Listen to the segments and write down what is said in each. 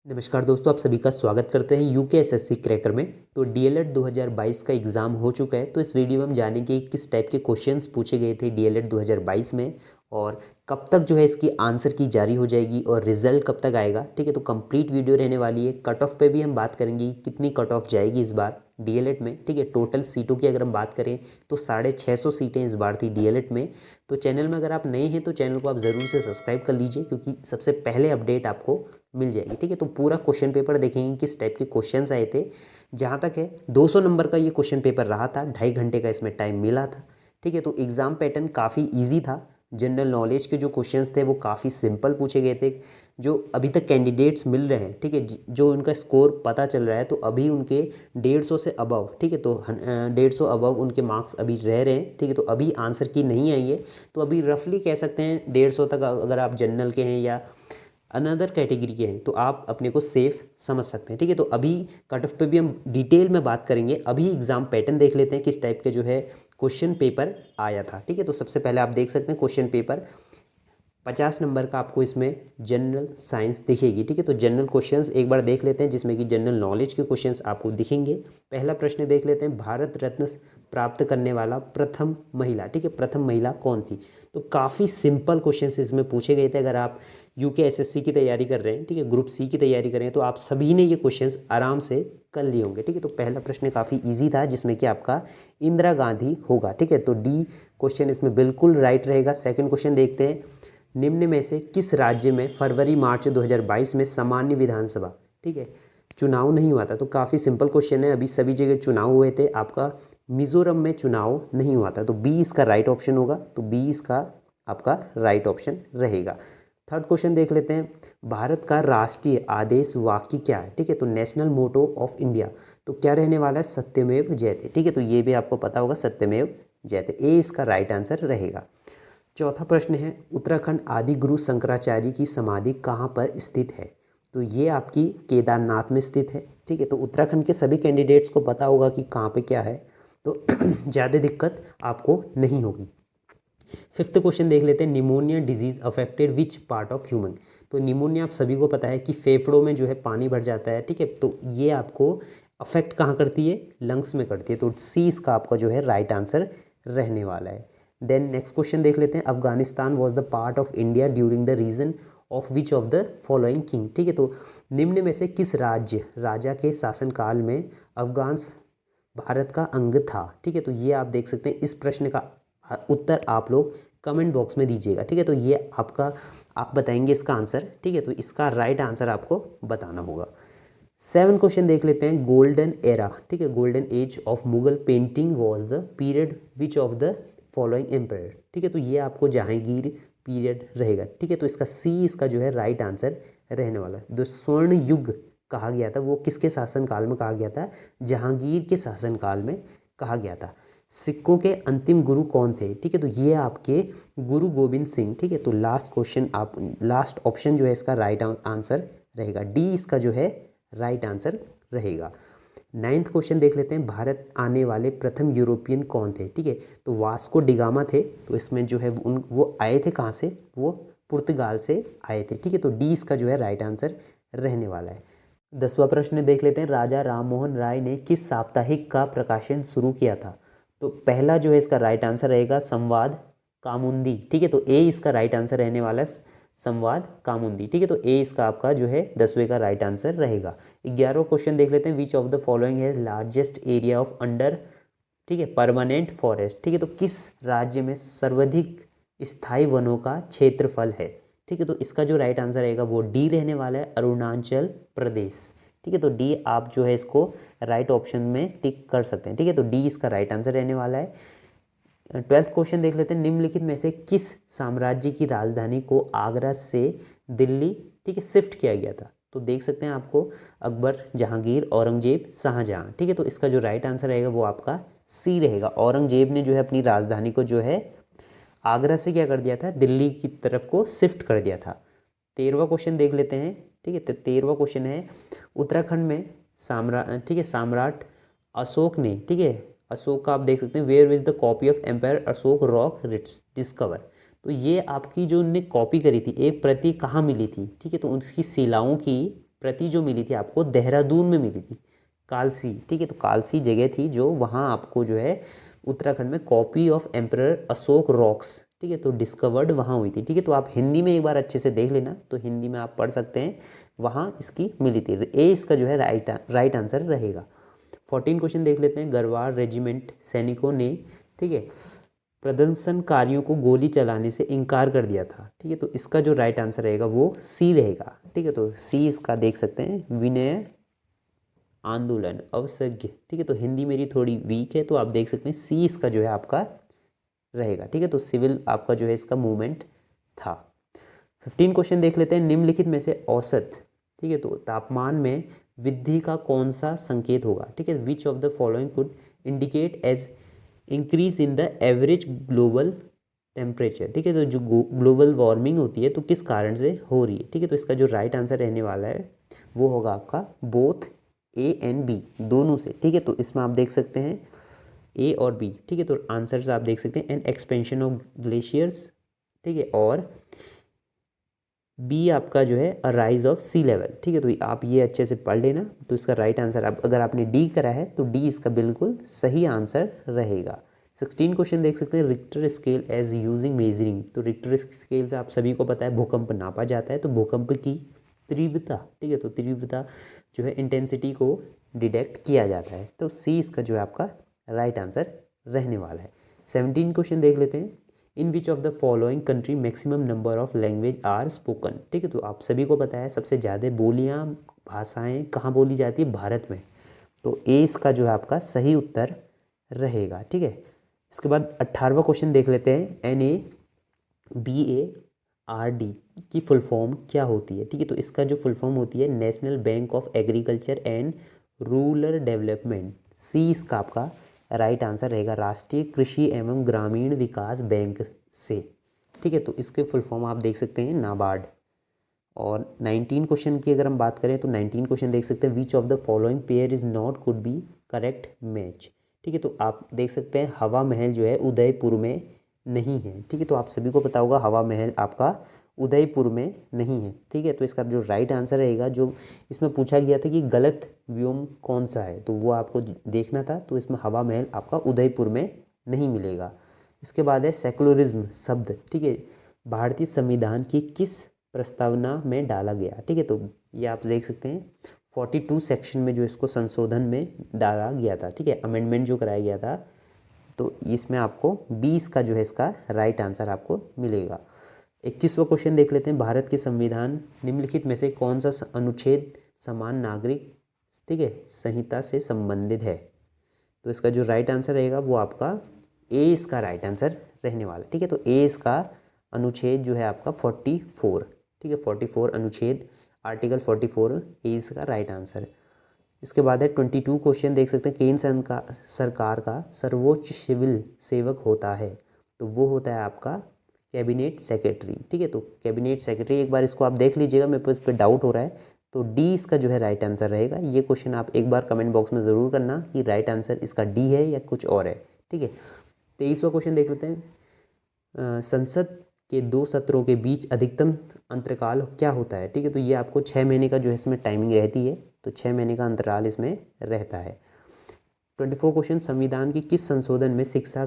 नमस्कार दोस्तों, आप सभी का स्वागत करते हैं यूकेएसएससी क्रैकर में। तो डीएलएड 2022 का एग्ज़ाम हो चुका है। तो इस वीडियो में हम जानेंगे किस टाइप के क्वेश्चंस पूछे गए थे डीएलएड 2022 में और कब तक जो है इसकी आंसर की जारी हो जाएगी और रिजल्ट कब तक आएगा। ठीक है, तो कंप्लीट वीडियो रहने वाली है। कट ऑफ पे भी हम बात करेंगे कितनी कट ऑफ जाएगी इस बार डीएलएड में। ठीक है, टोटल सीटों की अगर हम बात करें तो 650 सीटें इस बार थी डीएलएड में। तो चैनल में अगर आप नए हैं तो चैनल को आप ज़रूर से सब्सक्राइब कर लीजिए, क्योंकि सबसे पहले अपडेट आपको मिल जाएगी। ठीक है, तो पूरा क्वेश्चन पेपर देखेंगे किस टाइप के क्वेश्चंस आए थे। जहाँ तक है 200 नंबर का ये क्वेश्चन पेपर रहा था, 2.5 घंटे का इसमें टाइम मिला था। ठीक है, तो एग्ज़ाम पैटर्न काफ़ी इजी था। जनरल नॉलेज के जो क्वेश्चंस थे वो काफ़ी सिंपल पूछे गए थे। जो अभी तक कैंडिडेट्स मिल रहे हैं, ठीक है, जो उनका स्कोर पता चल रहा है, तो अभी उनके 150 से अबव, ठीक है, तो 150 अबव उनके मार्क्स अभी रह रहे हैं। ठीक है, तो अभी आंसर की नहीं आई है, तो अभी रफली कह सकते हैं 150 तक अगर आप जनरल के हैं या अनदर कैटेगरी के हैं तो आप अपने को सेफ समझ सकते हैं। ठीक है, तो अभी कट ऑफ पे भी हम डिटेल में बात करेंगे। अभी एग्जाम पैटर्न देख लेते हैं किस टाइप के जो है क्वेश्चन पेपर आया था। ठीक है, तो सबसे पहले आप देख सकते हैं क्वेश्चन पेपर 50 नंबर का आपको इसमें जनरल साइंस दिखेगी। ठीक है, तो जनरल क्वेश्चंस एक बार देख लेते हैं जिसमें कि जनरल नॉलेज के क्वेश्चंस आपको दिखेंगे। पहला प्रश्न देख लेते हैं, भारत रत्न प्राप्त करने वाला प्रथम महिला। ठीक है, प्रथम महिला कौन थी। तो काफ़ी सिंपल क्वेश्चंस इसमें पूछे गए थे। अगर आप यूकेएसएससी की तैयारी कर रहे हैं, ठीक है, ग्रुप सी की तैयारी कर रहे हैं, तो आप सभी ने ये क्वेश्चंस आराम से कर लिए होंगे। ठीक है, तो पहला प्रश्न काफ़ी ईजी था जिसमें कि आपका इंदिरा गांधी होगा। ठीक है, तो डी क्वेश्चन इसमें बिल्कुल राइट रहेगा। सेकेंड क्वेश्चन देखते हैं, निम्न में से किस राज्य में फरवरी मार्च 2022 में सामान्य विधानसभा, ठीक है, चुनाव नहीं हुआ था। तो काफ़ी सिंपल क्वेश्चन है। अभी सभी जगह चुनाव हुए थे, आपका मिजोरम में चुनाव नहीं हुआ था। तो बी इसका राइट ऑप्शन होगा। तो बी इसका आपका राइट ऑप्शन रहेगा। थर्ड क्वेश्चन देख लेते हैं, भारत का राष्ट्रीय आदेश वाक्य क्या है। ठीक है, तो नेशनल मोटो ऑफ इंडिया तो क्या रहने वाला है, सत्यमेव जयते। ठीक है, तो ये भी आपको पता होगा, सत्यमेव जयते। ए इसका राइट आंसर रहेगा। चौथा प्रश्न है, उत्तराखंड आदि गुरु शंकराचार्य की समाधि कहाँ पर स्थित है। तो ये आपकी केदारनाथ में स्थित है। ठीक है, तो उत्तराखंड के सभी कैंडिडेट्स को पता होगा कि कहाँ पे क्या है, तो ज़्यादा दिक्कत आपको नहीं होगी। फिफ्थ क्वेश्चन देख लेते हैं, pneumonia disease affected which part of human. तो निमोनिया आप सभी को पता है कि फेफड़ों में जो है पानी भर जाता है। ठीक है, तो ये आपको अफेक्ट कहाँ करती है, लंग्स में करती है। तो सी इसका आपका जो है राइट आंसर रहने वाला है। देन नेक्स्ट क्वेश्चन देख लेते हैं, Afghanistan was the part of India during the region of which of the following king. ठीक है, तो निम्न में से किस राजा के शासनकाल में अफगान भारत का अंग था। ठीक है, तो ये आप देख सकते हैं। इस प्रश्न का उत्तर आप लोग कमेंट बॉक्स में दीजिएगा। ठीक है, तो ये आपका आप बताएंगे इसका आंसर। ठीक है, तो इसका राइट आंसर आपको बताना होगा। 7 क्वेश्चन देख लेते हैं, गोल्डन एरा, ठीक है, golden age of Mughal painting was the period which of the following empire. ठीक है, तो ये आपको जहांगीर पीरियड रहेगा। ठीक है, तो इसका सी इसका जो है राइट आंसर रहने वाला है। जो स्वर्ण युग कहा गया था वो किसके शासनकाल में कहा गया था, जहांगीर के शासनकाल में कहा गया था। सिखों के अंतिम गुरु कौन थे। ठीक है, तो ये आपके गुरु गोविंद सिंह। ठीक है, तो लास्ट क्वेश्चन आप लास्ट ऑप्शन जो है इसका राइट आंसर रहेगा, डी इसका जो है राइट आंसर रहेगा। 9th क्वेश्चन देख लेते हैं, भारत आने वाले प्रथम यूरोपियन कौन थे। ठीक है, तो वास्को डिगामा थे। तो इसमें जो है वो आए थे कहाँ से, वो पुर्तगाल से आए थे। ठीक है, तो डी इसका जो है राइट आंसर रहने वाला है। 10वां प्रश्न देख लेते हैं, राजा राममोहन राय ने किस साप्ताहिक का प्रकाशन शुरू किया था। तो पहला जो है इसका राइट आंसर रहेगा संवाद कामुंदी। ठीक है, तो ए इसका राइट आंसर रहने वाला है, संवाद कामुंदी। ठीक है, तो ए इसका आपका जो है 10वें का राइट आंसर रहेगा। 11वां क्वेश्चन देख लेते हैं, विच ऑफ द फॉलोइंग है लार्जेस्ट एरिया ऑफ अंडर, ठीक है, परमानेंट फॉरेस्ट। ठीक है, तो किस राज्य में सर्वाधिक स्थायी वनों का क्षेत्रफल है। ठीक है, तो इसका जो राइट आंसर रहेगा वो डी रहने वाला है, अरुणाचल प्रदेश। ठीक है, तो डी आप जो है इसको राइट ऑप्शन में टिक कर सकते हैं। ठीक है, तो डी इसका राइट आंसर रहने वाला है। 12th क्वेश्चन देख लेते हैं, निम्नलिखित में से किस साम्राज्य की राजधानी को आगरा से दिल्ली, ठीक है, शिफ्ट किया गया था। तो देख सकते हैं आपको अकबर, जहांगीर, औरंगजेब, शाहजहां। ठीक है, तो इसका जो राइट आंसर रहेगा वो आपका सी रहेगा। औरंगजेब ने जो है अपनी राजधानी को जो है आगरा से क्या कर दिया था, दिल्ली की तरफ को शिफ्ट कर दिया था। 13वां क्वेश्चन देख लेते हैं। ठीक है, तो 13वां क्वेश्चन है, उत्तराखंड में ठीक है, सम्राट अशोक ने, ठीक है, अशोक का आप देख सकते हैं, where is the copy of empire Ashok rock writs discover. तो ये आपकी जो उनने कॉपी करी थी, एक प्रति कहाँ मिली थी। ठीक है, तो उसकी शिलाओं की प्रति जो मिली थी आपको देहरादून में मिली थी, कालसी, ठीक है। तो कालसी जगह थी जो वहाँ आपको जो है उत्तराखंड में copy of emperor Ashok rocks, ठीक है, तो डिस्कवर्ड वहाँ हुई थी, ठीक है। तो आप हिंदी में एक बार अच्छे से देख लेना, तो हिंदी में आप पढ़ सकते हैं, वहाँ इसकी मिली थी। ए इसका जो है राइट आंसर रहेगा। 14 क्वेश्चन देख लेते हैं। गरवार रेजिमेंट सैनिकों ने, ठीक है, प्रदर्शनकारियों को गोली चलाने से इनकार कर दिया था, ठीक है। तो इसका जो राइट आंसर रहेगा वो सी रहेगा, ठीक है। तो सी इसका देख सकते हैं, विनय आंदोलन अवसग्य, ठीक है। तो हिंदी मेरी थोड़ी वीक है, तो आप देख सकते हैं सी इसका जो है आपका रहेगा, ठीक है। तो सिविल आपका जो है इसका मूवमेंट था। 15 क्वेश्चन देख लेते हैं। निम्नलिखित में से औसत, ठीक है, तो तापमान में वृद्धि का कौन सा संकेत होगा, ठीक है। Which of the following could indicate as increase in the average global temperature, ठीक है। तो जो ग्लोबल वार्मिंग होती है तो किस कारण से हो रही है, ठीक है। तो इसका जो राइट आंसर रहने वाला है वो होगा आपका बोथ ए एंड बी, दोनों से, ठीक है। तो इसमें आप देख सकते हैं ए और बी, ठीक है। तो आंसर्स आप देख सकते हैं एन एक्सपेंशन ऑफ ग्लेशियर्स, ठीक है, और बी आपका जो है a rise of sea level, ठीक है। तो आप ये अच्छे से पढ़ लेना। तो इसका राइट आंसर आप अगर आपने डी करा है तो डी इसका बिल्कुल सही आंसर रहेगा। 16 क्वेश्चन देख सकते हैं। Richter scale as using measuring, तो रिक्टर स्केल से आप सभी को पता है भूकंप नापा जाता है, तो भूकंप की तीव्रता, ठीक है, तो तीव्रता जो है इंटेंसिटी को डिटेक्ट किया जाता है, तो सी इसका जो है आपका राइट आंसर रहने वाला है। 17 क्वेश्चन देख लेते हैं। In which of the following country maximum number of language are spoken, ठीक है। तो आप सभी को पता है सबसे ज़्यादा बोलियाँ भाषाएं कहाँ बोली जाती है, भारत में, तो ए इसका जो है आपका सही उत्तर रहेगा, ठीक है। इसके बाद 18वां क्वेश्चन देख लेते हैं। NABARD की फुल फॉर्म क्या होती है, ठीक है। तो इसका जो फुल फॉर्म होती है national bank of agriculture and rural development, see इसका आपका राइट आंसर रहेगा, राष्ट्रीय कृषि एवं ग्रामीण विकास बैंक से, ठीक है। तो इसके फुल फॉर्म आप देख सकते हैं नाबार्ड। और 19 क्वेश्चन की अगर हम बात करें तो 19 क्वेश्चन देख सकते हैं। Which of the following pair is not could be correct match, ठीक है। तो आप देख सकते हैं हवा महल जो है उदयपुर में नहीं है, ठीक है। तो आप सभी को पता होगा हवा महल आपका उदयपुर में नहीं है, ठीक है। तो इसका जो राइट आंसर रहेगा, जो इसमें पूछा गया था कि गलत व्योम कौन सा है, तो वो आपको देखना था, तो इसमें हवा महल आपका उदयपुर में नहीं मिलेगा। इसके बाद है सेकुलरिज्म शब्द, ठीक है, भारतीय संविधान की किस प्रस्तावना में डाला गया, ठीक है। तो ये आप देख सकते हैं 42 सेक्शन में जो इसको संशोधन में डाला गया था, ठीक है, अमेंडमेंट जो कराया गया था, तो इसमें आपको 20 का जो है इसका राइट आंसर आपको मिलेगा। 21वां क्वेश्चन देख लेते हैं। भारत के संविधान निम्नलिखित में से कौन सा अनुच्छेद समान नागरिक, ठीक है, संहिता से संबंधित है, तो इसका जो राइट आंसर रहेगा वो आपका ए इसका राइट आंसर रहने वाला, ठीक है। तो ए इसका अनुच्छेद जो है आपका 44, ठीक है, 44 अनुच्छेद आर्टिकल 44 ए इसका राइट आंसर। इसके बाद है 22 क्वेश्चन देख सकते हैं। केंद्र सरकार का सर्वोच्च सिविल सेवक होता है, तो वो होता है आपका कैबिनेट सेक्रेटरी, ठीक है। तो कैबिनेट सेक्रेटरी एक बार इसको आप देख लीजिएगा, मेरे को इस पर डाउट हो रहा है, तो डी इसका जो है राइट आंसर रहेगा। ये क्वेश्चन आप एक बार कमेंट बॉक्स में ज़रूर करना कि राइट आंसर इसका डी है या कुछ और है, ठीक है। 23वां क्वेश्चन देख लेते हैं। संसद के 2 सत्रों के बीच अधिकतम अंतराल क्या होता है, ठीक है। तो ये आपको 6 महीने का जो है इसमें टाइमिंग रहती है, तो 6 महीने का अंतराल इसमें रहता है। 24 क्वेश्चन। संविधान की किस संशोधन में शिक्षा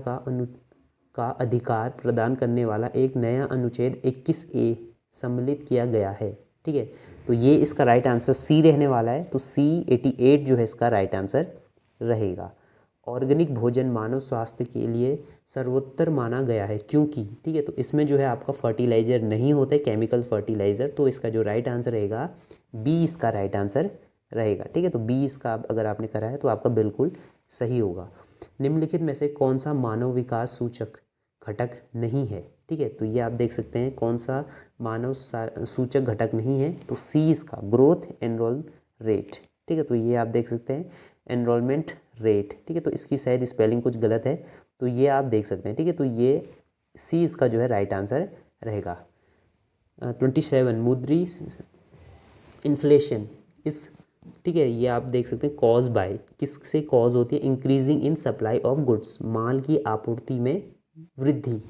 का अधिकार प्रदान करने वाला एक नया अनुच्छेद 21A सम्मिलित किया गया है, ठीक है। तो ये इसका राइट आंसर सी रहने वाला है, तो सी 88 जो है इसका राइट आंसर रहेगा। ऑर्गेनिक भोजन मानव स्वास्थ्य के लिए सर्वोत्तर माना गया है क्योंकि, ठीक है, तो इसमें जो है आपका फर्टिलाइज़र नहीं होता है, केमिकल फर्टिलाइज़र, तो इसका जो राइट आंसर रहेगा बी इसका राइट आंसर रहेगा, ठीक है। तो बी इसका अगर आपने करा है तो आपका बिल्कुल सही होगा। निम्नलिखित में से कौन सा मानव विकास सूचक घटक नहीं है, ठीक है। तो ये आप देख सकते हैं कौन सा मानव सूचक घटक नहीं है, तो सी इसका ग्रोथ एनरोल रेट, ठीक है। तो ये आप देख सकते हैं एनरोलमेंट रेट, ठीक है। तो इसकी शायद स्पेलिंग कुछ गलत है, तो ये आप देख सकते हैं, ठीक है। तो ये सी इसका जो है राइट आंसर रहेगा। 27 मुद्री इन्फ्लेशन इस, ठीक है, ये आप देख सकते हैं कॉज बाय, किससे कॉज होती है, increasing in supply of goods, माल की आपूर्ति में वृद्धि,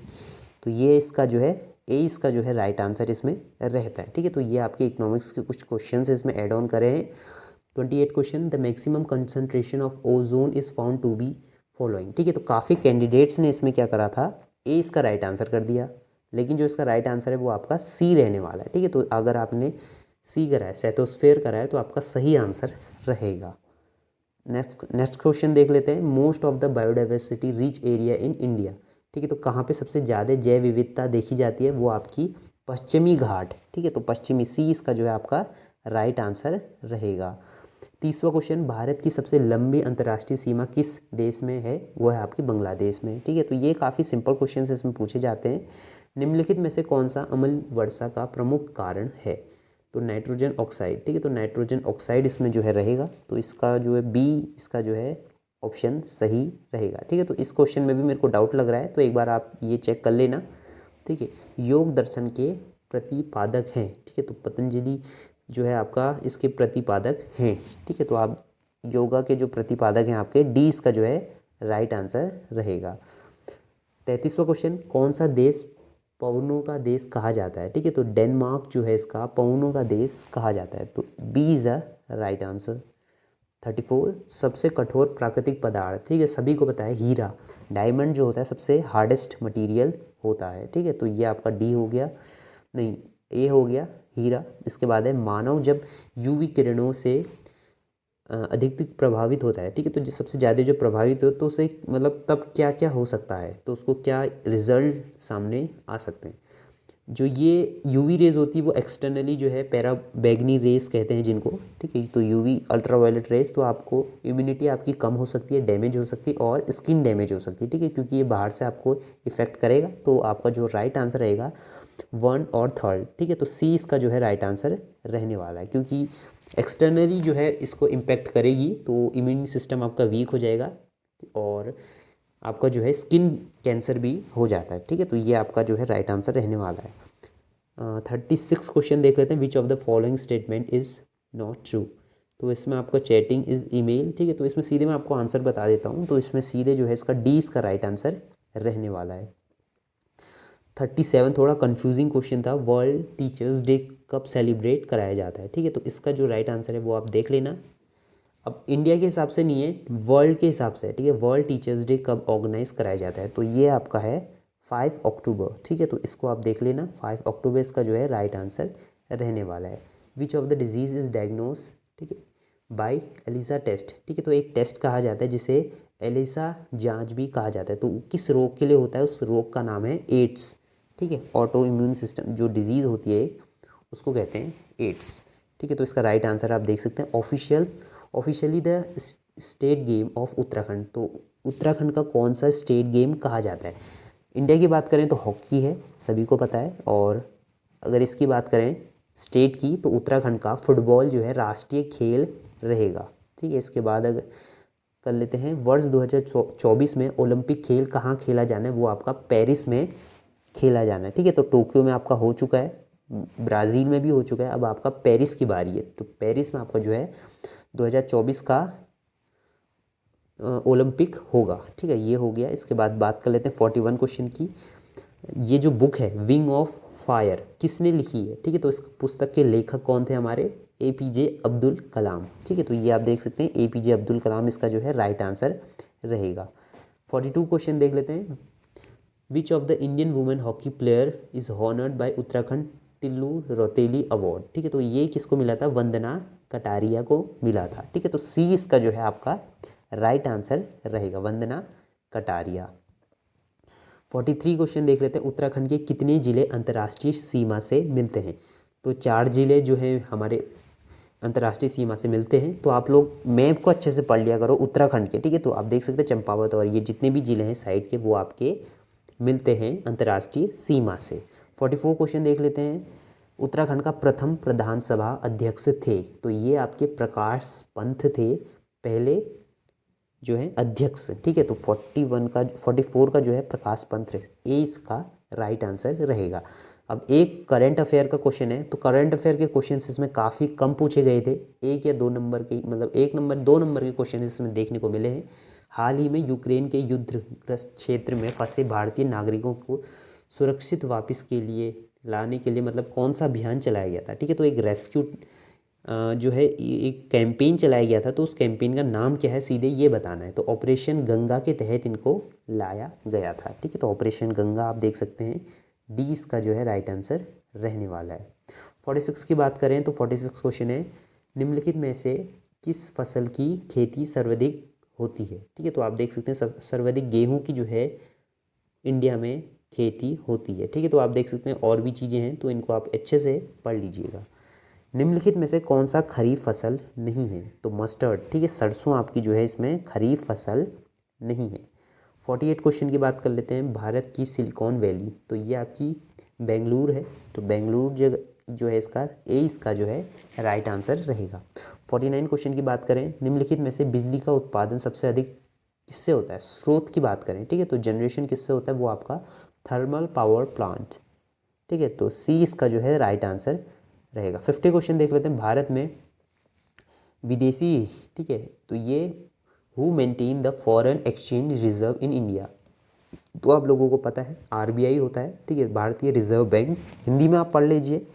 तो ये इसका जो है ए इसका जो है राइट आंसर इसमें रहता है। ठीक है, तो ये आपके इकोनॉमिक्स के कुछ क्वेश्चन इसमें ऐड ऑन करे हैं। 28 question, the maximum concentration of ozone is found to be following. ठीक है, तो काफ़ी कैंडिडेट्स ने इसमें क्या करा था, ए इसका राइट आंसर कर दिया, लेकिन जो इसका राइट आंसर है वो आपका सी रहने वाला है। ठीक है, तो अगर आपने सी करा है, स्ट्रेटोस्फेयर करा है, तो आपका सही आंसर रहेगा। नेक्स्ट क्वेश्चन देख लेते हैं, most of the biodiversity rich area in India. ठीक है, तो कहाँ पे सबसे ज़्यादा जैव विविधता देखी जाती है, वो आपकी पश्चिमी घाट। ठीक है, तो पश्चिमी सी इसका जो है आपका राइट आंसर रहेगा। 30वां क्वेश्चन, भारत की सबसे लंबी अंतर्राष्ट्रीय सीमा किस देश में है, वो है आपकी बांग्लादेश में। ठीक है, तो ये काफ़ी सिंपल क्वेश्चन इसमें पूछे जाते हैं। निम्नलिखित में से कौन सा अम्ल वर्षा का प्रमुख कारण है, तो नाइट्रोजन ऑक्साइड। ठीक है, तो नाइट्रोजन ऑक्साइड इसमें जो है रहेगा, तो इसका जो है बी इसका जो है ऑप्शन सही रहेगा। ठीक है, तो इस क्वेश्चन में भी मेरे को डाउट लग रहा है, तो एक बार आप ये चेक कर लेना। ठीक है, योग दर्शन के प्रतिपादक हैं। ठीक है, तो पतंजलि जो है आपका इसके प्रतिपादक हैं। ठीक है, तो आप योगा के जो प्रतिपादक हैं आपके, डी इसका जो है राइट आंसर रहेगा। 33वां क्वेश्चन, कौन सा देश पवनों का देश कहा जाता है। ठीक है, तो डेनमार्क जो है इसका पवनों का देश कहा जाता है, तो B is a right answer. 34, सबसे कठोर प्राकृतिक पदार्थ। ठीक है, सभी को पता है हीरा, डायमंड जो होता है सबसे हार्डेस्ट मटेरियल होता है। ठीक है, तो ये आपका डी हो गया, नहीं ए हो गया हीरा। इसके बाद है मानव जब यूवी किरणों से अधिक प्रभावित होता है। ठीक है, तो जो सबसे ज़्यादा जो प्रभावित हो तो उसे मतलब तब क्या क्या हो सकता है, तो उसको क्या रिजल्ट सामने आ सकते हैं। जो ये यूवी रेज होती है वो एक्सटर्नली जो है पैराबैगनी रेस कहते हैं जिनको। ठीक है, तो यूवी अल्ट्रावायलेट रेस, तो आपको इम्यूनिटी आपकी कम हो सकती है, डैमेज हो सकती है और स्किन डैमेज हो सकती है। ठीक है, क्योंकि ये बाहर से आपको इफेक्ट करेगा, तो आपका जो राइट आंसर रहेगा 1 और 3। ठीक है, तो सी इसका जो है राइट आंसर रहने वाला है, क्योंकि एक्सटर्नली जो है इसको इम्पेक्ट करेगी तो इम्यून सिस्टम आपका वीक हो जाएगा और आपका जो है स्किन कैंसर भी हो जाता है। ठीक है, तो ये आपका जो है राइट आंसर रहने वाला है। 36 क्वेश्चन देख लेते हैं, which of the following statement is not true. तो इसमें आपका चैटिंग इज़ ईमेल। ठीक है, तो इसमें सीधे मैं आपको आंसर बता देता हूँ, तो इसमें सीधे जो है इसका डी इसका राइट आंसर रहने वाला है। 37 थोड़ा कंफ्यूजिंग क्वेश्चन था, वर्ल्ड टीचर्स डे कब सेलिब्रेट कराया जाता है। ठीक है, तो इसका जो राइट आंसर है वो आप देख लेना। अब इंडिया के हिसाब से नहीं है, वर्ल्ड के हिसाब से। ठीक है, वर्ल्ड टीचर्स डे कब ऑर्गेनाइज कराया जाता है, तो ये आपका है 5 अक्टूबर। ठीक है, तो इसको आप देख लेना, 5 अक्टूबर इसका जो है राइट आंसर रहने वाला है। Which of the disease is diagnose, ठीक है, बाय एलिसा टेस्ट। ठीक है, तो एक टेस्ट कहा जाता है जिसे एलिसा जांच भी कहा जाता है, तो किस रोग के लिए होता है, उस रोग का नाम है एड्स। ठीक है, ऑटो इम्यून सिस्टम जो डिजीज़ होती है उसको कहते हैं एड्स। ठीक है, तो इसका राइट आंसर आप देख सकते हैं officially the state game of Uttarakhand. तो उत्तराखंड का कौन सा स्टेट गेम कहा जाता है। इंडिया की बात करें तो हॉकी है, सभी को पता है, और अगर इसकी बात करें स्टेट की तो उत्तराखंड का फुटबॉल जो है राष्ट्रीय खेल रहेगा। ठीक है, इसके बाद अगर कर लेते हैं, वर्ष 2024 में ओलंपिक खेल कहाँ खेला जाना है, वो आपका पेरिस में खेला जाना है। ठीक है, तो टोक्यो में आपका हो चुका है, ब्राज़ील में भी हो चुका है, अब आपका पेरिस की बारी है। तो पेरिस में आपका जो है 2024 का ओलंपिक होगा। ठीक है, ये हो गया। इसके बाद बात कर लेते हैं 41 क्वेश्चन की। ये जो बुक है विंग ऑफ फायर किसने लिखी है। ठीक है, तो इस पुस्तक के लेखक कौन थे हमारे, APJ अब्दुल कलाम। ठीक है, तो ये आप देख सकते हैं APJ अब्दुल कलाम इसका जो है राइट आंसर रहेगा। 42 क्वेश्चन देख लेते हैं, which of the Indian women hockey player is honoured by Uttarakhand Tillu Rauteli award. ठीक है, तो ये किसको मिला था, वंदना कटारिया को मिला था। ठीक है, तो सी इसका जो है आपका राइट आंसर रहेगा, वंदना कटारिया। 43 क्वेश्चन देख लेते हैं, उत्तराखंड के कितने ज़िले अंतर्राष्ट्रीय सीमा से मिलते हैं। तो 4 ज़िले जो हैं हमारे अंतर्राष्ट्रीय सीमा से मिलते हैं। तो आप लोग मैप को अच्छे से पढ़ लिया करो उत्तराखंड के। ठीक है, तो आप देख सकते हैं चंपावत और ये जितने भी ज़िले हैं साइड के वो आपके मिलते हैं अंतर्राष्ट्रीय सीमा से। 44 क्वेश्चन देख लेते हैं, उत्तराखंड का प्रथम प्रधान सभा अध्यक्ष थे, तो ये आपके प्रकाश पंत थे पहले जो है अध्यक्ष। ठीक है, तो 44 का जो है प्रकाश पंत है, ये इसका राइट आंसर रहेगा। अब एक करंट अफेयर का क्वेश्चन है, तो करंट अफेयर के क्वेश्चन इसमें काफ़ी कम पूछे गए थे, 1 या 2 नंबर के, मतलब 1 नंबर 2 नंबर के क्वेश्चन इसमें देखने को मिले हैं। हाल ही में यूक्रेन के युद्धग्रस्त क्षेत्र में फंसे भारतीय नागरिकों को सुरक्षित वापस के लिए लाने के लिए मतलब कौन सा अभियान चलाया गया था, ठीक है। तो एक रेस्क्यू जो है एक कैंपेन चलाया गया था, तो उस कैंपेन का नाम क्या है सीधे ये बताना है। तो ऑपरेशन गंगा के तहत इनको लाया गया था, ठीक है। तो ऑपरेशन गंगा आप देख सकते हैं, डी इसका जो है राइट आंसर रहने वाला है। 46 की बात करें तो 46 क्वेश्चन है, निम्नलिखित में से किस फसल की खेती सर्वाधिक होती है, ठीक है। तो आप देख सकते हैं सर्वाधिक गेहूं की जो है इंडिया में खेती होती है, ठीक है। तो आप देख सकते हैं और भी चीज़ें हैं, तो इनको आप अच्छे से पढ़ लीजिएगा। निम्नलिखित में से कौन सा खरीफ फसल नहीं है, तो मस्टर्ड, ठीक है। सरसों आपकी जो है इसमें खरीफ फसल नहीं है। 48 क्वेश्चन की बात कर लेते हैं, भारत की सिलिकॉन वैली, तो ये आपकी बेंगलुरु है। तो बेंगलुरु जगह जो है इसका जो है राइट आंसर रहेगा। 49 क्वेश्चन की बात करें, निम्नलिखित में से बिजली का उत्पादन सबसे अधिक किससे होता है, स्रोत की बात करें, ठीक है। तो जनरेशन किससे होता है, वो आपका थर्मल पावर प्लांट, ठीक है। तो सी इसका जो है राइट आंसर रहेगा। 50 क्वेश्चन देख लेते हैं, भारत में विदेशी, ठीक है, तो ये who maintain the foreign exchange reserve in India, तो आप लोगों को पता है आरबीआई होता है, ठीक है, भारतीय रिजर्व बैंक। हिंदी में आप पढ़ लीजिए,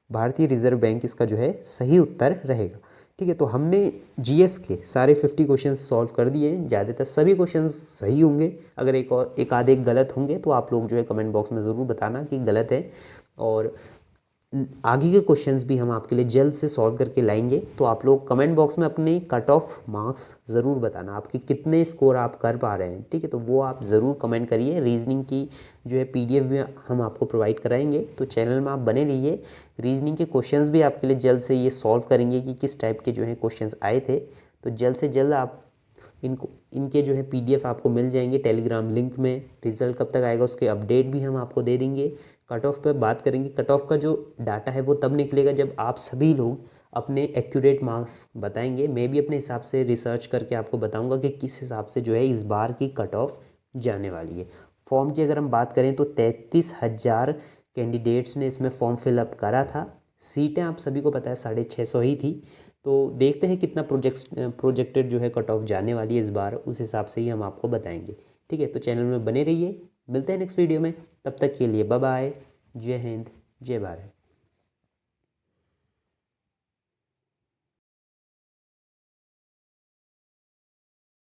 भारतीय रिजर्व बैंक इसका जो है सही उत्तर रहेगा, ठीक है। तो हमने जीएस के सारे 50 क्वेश्चन सॉल्व कर दिए हैं, ज़्यादातर सभी क्वेश्चन सही होंगे। अगर एक आधे गलत होंगे तो आप लोग जो है कमेंट बॉक्स में ज़रूर बताना कि गलत है, और आगे के क्वेश्चंस भी हम आपके लिए जल्द से सॉल्व करके लाएंगे। तो आप लोग कमेंट बॉक्स में अपने कट ऑफ मार्क्स ज़रूर बताना, आपके कितने स्कोर आप कर पा रहे हैं, ठीक है। तो वो आप ज़रूर कमेंट करिए। रीजनिंग की जो है पीडीएफ भी हम आपको प्रोवाइड कराएंगे, तो चैनल में आप बने रहिए। रीजनिंग के क्वेश्चंस भी आपके लिए जल्द से ये सॉल्व करेंगे कि किस टाइप के जो है क्वेश्चंस आए थे। तो जल्द से जल्द आप इनके जो है पीडीएफ आपको मिल जाएंगे टेलीग्राम लिंक में। रिजल्ट कब तक आएगा उसके अपडेट भी हम आपको दे देंगे। कट ऑफ पर बात करेंगे, कट ऑफ का जो डाटा है वो तब निकलेगा जब आप सभी लोग अपने एक्यूरेट मार्क्स बताएंगे। मैं भी अपने हिसाब से रिसर्च करके आपको बताऊंगा कि किस हिसाब से जो है इस बार की कट ऑफ जाने वाली है। फॉर्म की अगर हम बात करें तो 33,000 कैंडिडेट्स ने इसमें फॉर्म फिलअप करा था। सीटें आप सभी को पता है 650 ही थी। तो देखते हैं कितना प्रोजेक्टेड जो है कट ऑफ जाने वाली है इस बार, उस हिसाब से ही हम आपको बताएंगे, ठीक है। तो चैनल में बने रहिए, मिलते हैं नेक्स्ट वीडियो में, तब तक के लिए बाय बाय, जय हिंद, जय भारत।